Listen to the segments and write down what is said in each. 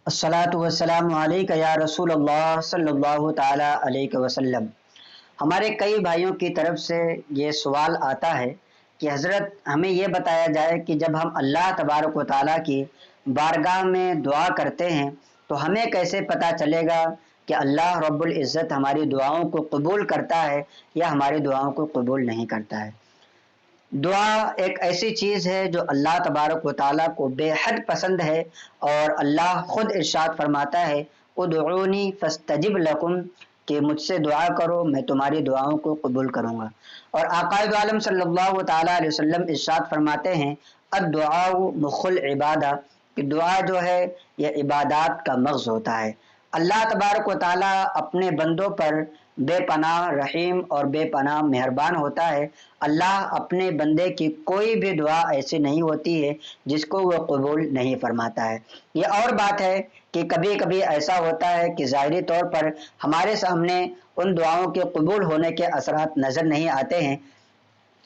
अस्सलातु वस्सलामु अलैका या रसूल अल्लाह सल्लल्लाहु ताला अलैहि वसल्लम। हमारे कई भाइयों की तरफ से ये सवाल आता है कि हज़रत हमें ये बताया जाए कि जब हम अल्लाह तबारक व ताला की बारगाह में दुआ करते हैं तो हमें कैसे पता चलेगा कि अल्लाह रब्बुल इज़्ज़त हमारी दुआओं को कबूल करता है या हमारी दुआओं को कबूल नहीं करता है। दुआ एक ऐसी चीज़ है जो अल्लाह तबारक व ताला को बेहद पसंद है और अल्लाह खुद इरशाद फरमाता है उदऊनी फस्तजिब लकुम कि मुझसे दुआ करो मैं तुम्हारी दुआओं को कबूल करूँगा। और आक़ाए दो आलम सल्लल्लाहु ताला अलैहि वसल्लम इरशाद फरमाते हैं अद्दुआउ मुखुल इबादा कि दुआ जो है यह इबादत का मग़ज़ होता है। अल्लाह तबारक व ताला अपने बंदों पर बेपनाह रहीम और बेपनाह मेहरबान होता है। अल्लाह अपने बंदे की कोई भी दुआ ऐसी नहीं होती है जिसको वो कबूल नहीं फरमाता है। ये और बात है कि कभी कभी ऐसा होता है कि ज़ाहिरी तौर पर हमारे सामने उन दुआओं के कबूल होने के असरात नज़र नहीं आते हैं,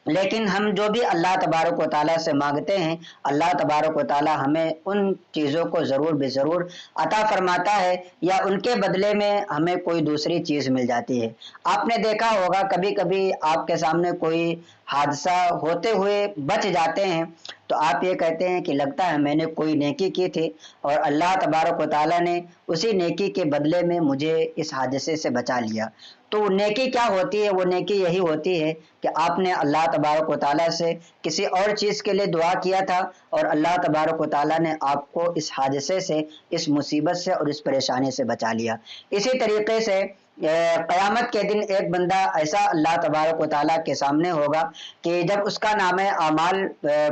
लेकिन हम जो भी अल्लाह तबारक व ताला से मांगते हैं अल्लाह तबारक व ताला हमें उन चीज़ों को ज़रूर बेज़रूर अता फरमाता है या उनके बदले में हमें कोई दूसरी चीज़ मिल जाती है। आपने देखा होगा कभी कभी आपके सामने कोई हादसा होते हुए बच जाते हैं तो आप ये कहते हैं कि लगता है मैंने कोई नेकी की थी और अल्लाह तबारक व ताला ने उसी नेकी के बदले में मुझे इस हादसे से बचा लिया। तो वो नेकी क्या होती है? वो नेकी यही होती है कि आपने अल्लाह तबारक व ताला से किसी और चीज़ के लिए दुआ किया था और अल्लाह तबारक व ताला ने आपको इस हादसे से, इस मुसीबत से और इस परेशानी से बचा लिया। इसी तरीके से क़यामत के दिन एक बंदा ऐसा अल्लाह तबारक व ताला के सामने होगा कि जब उसका नाम आमाल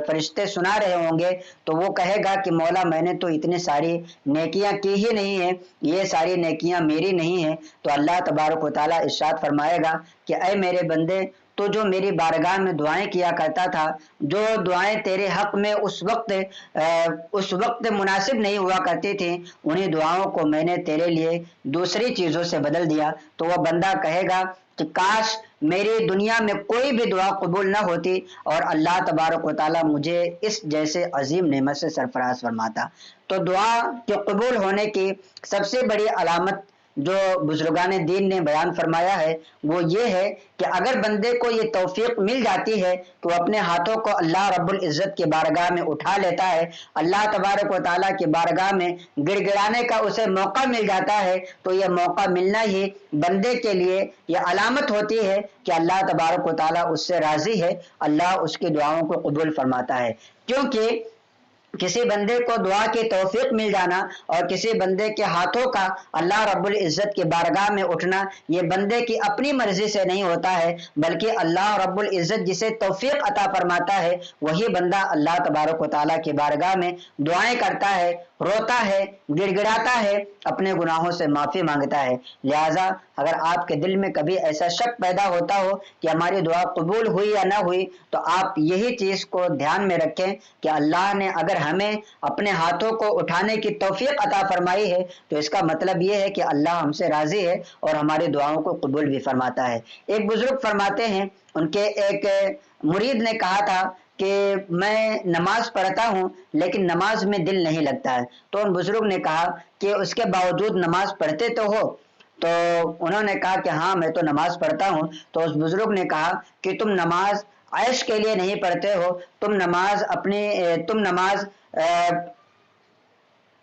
फरिश्ते सुना रहे होंगे तो वो कहेगा कि मौला मैंने तो इतनी सारी नेकियां की ही नहीं है, ये सारी नेकियां मेरी नहीं है। तो अल्लाह तबारक व ताला इरशाद फरमाएगा कि ऐ मेरे बंदे, तो जो मेरी बारगाह में दुआएं किया करता था, जो दुआएं तेरे हक में उस वक्त मुनासिब नहीं हुआ करती थी, उन्हीं दुआओं को मैंने तेरे लिए दूसरी चीज़ों से बदल दिया। तो वह बंदा कहेगा कि काश मेरी दुनिया में कोई भी दुआ कबूल ना होती और अल्लाह तबारक व ताला मुझे इस जैसे अजीम नेमत से सरफराज फरमाता। तो दुआ के कबूल होने की सबसे बड़ी अलामत जो बुजुर्गान दीन ने बयान फरमाया है वो ये है कि अगर बंदे को ये तौफीक मिल जाती है कि वो अपने हाथों को अल्लाह रब्बुल इज़्ज़त की बारगाह में उठा लेता है, अल्लाह तबारक व ताला की बारगाह में गिड़गिड़ाने का उसे मौका मिल जाता है, तो यह मौका मिलना ही बंदे के लिए यह अलामत होती है कि अल्लाह तबारक व ताला उससे राज़ी है, अल्लाह उसकी दुआओं को कबूल फरमाता है। क्योंकि किसी बंदे को दुआ की तौफीक मिल जाना और किसी बंदे के हाथों का अल्लाह रब्बुल इज़्ज़त की बारगाह में उठना ये बंदे की अपनी मर्जी से नहीं होता है, बल्कि अल्लाह रब्बुल इज़्ज़त जिसे तौफीक अता फरमाता है वही बंदा अल्लाह तबारक व ताला की बारगाह में दुआएं करता है, रोता है, गिड़गिड़ाता है, अपने गुनाहों से माफ़ी मांगता है। लिहाजा अगर आपके दिल में कभी ऐसा शक पैदा होता हो कि हमारी दुआ कबूल हुई या ना हुई, तो आप यही चीज़ को ध्यान में रखें कि अल्लाह ने अगर हमें अपने हाथों को उठाने की तौफीक अता फरमाई है तो इसका मतलब ये है कि अल्लाह हमसे राज़ी है और हमारी दुआओं को कबूल भी फरमाता है। एक बुजुर्ग फरमाते हैं, उनके एक मुरीद ने कहा था कि मैं नमाज पढ़ता हूँ लेकिन नमाज में दिल नहीं लगता है। तो उन बुजुर्ग ने कहा कि उसके बावजूद नमाज पढ़ते तो हो? तो उन्होंने कहा कि हाँ मैं तो नमाज पढ़ता हूँ। तो उस बुजुर्ग ने कहा कि तुम नमाज ऐश के लिए नहीं पढ़ते हो, तुम नमाज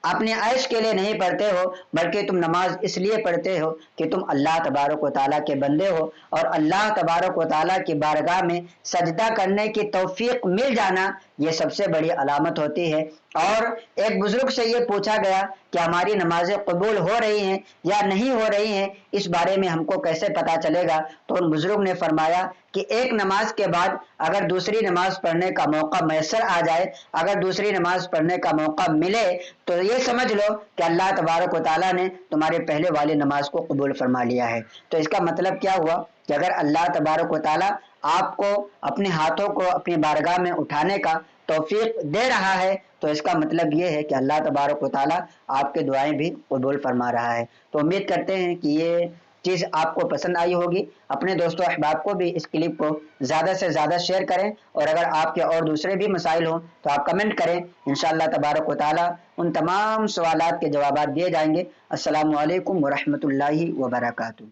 अपने ऐश के लिए नहीं पढ़ते हो, बल्कि तुम नमाज इसलिए पढ़ते हो कि तुम अल्लाह तबारक व ताला के बंदे हो और अल्लाह तबारक व ताला की बारगाह में सजदा करने की तौफीक मिल जाना ये सबसे बड़ी अलामत होती है। और एक बुजुर्ग से ये पूछा गया कि हमारी नमाजें कबूल हो रही हैं या नहीं हो रही हैं, इस बारे में हमको कैसे पता चलेगा? तो उन बुजुर्ग ने फरमाया कि एक नमाज के बाद अगर दूसरी नमाज पढ़ने का मौका मैसर आ जाए, अगर दूसरी नमाज पढ़ने का मौका मिले, तो ये समझ लो कि अल्लाह तबारक व ताला ने तुम्हारे पहले वाली नमाज को कबूल फरमा लिया है। तो इसका मतलब क्या हुआ कि अगर अल्लाह तबारक व ताला आपको अपने हाथों को अपनी बारगाह में उठाने का तौफीक दे रहा है तो इसका मतलब ये है कि अल्लाह तबारक व ताला आपके दुआएं भी कबूल फरमा रहा है। तो उम्मीद करते हैं कि ये چیز آپ کو پسند آئی ہوگی، اپنے دوستوں احباب کو بھی اس کلپ کو زیادہ سے زیادہ شیئر کریں، اور اگر آپ کے اور دوسرے بھی مسائل ہوں تو آپ کمنٹ کریں، انشاءاللہ تبارک و تعالی ان تمام سوالات کے جوابات دیے جائیں گے۔ السلام علیکم ورحمۃ اللہ وبرکاتہ۔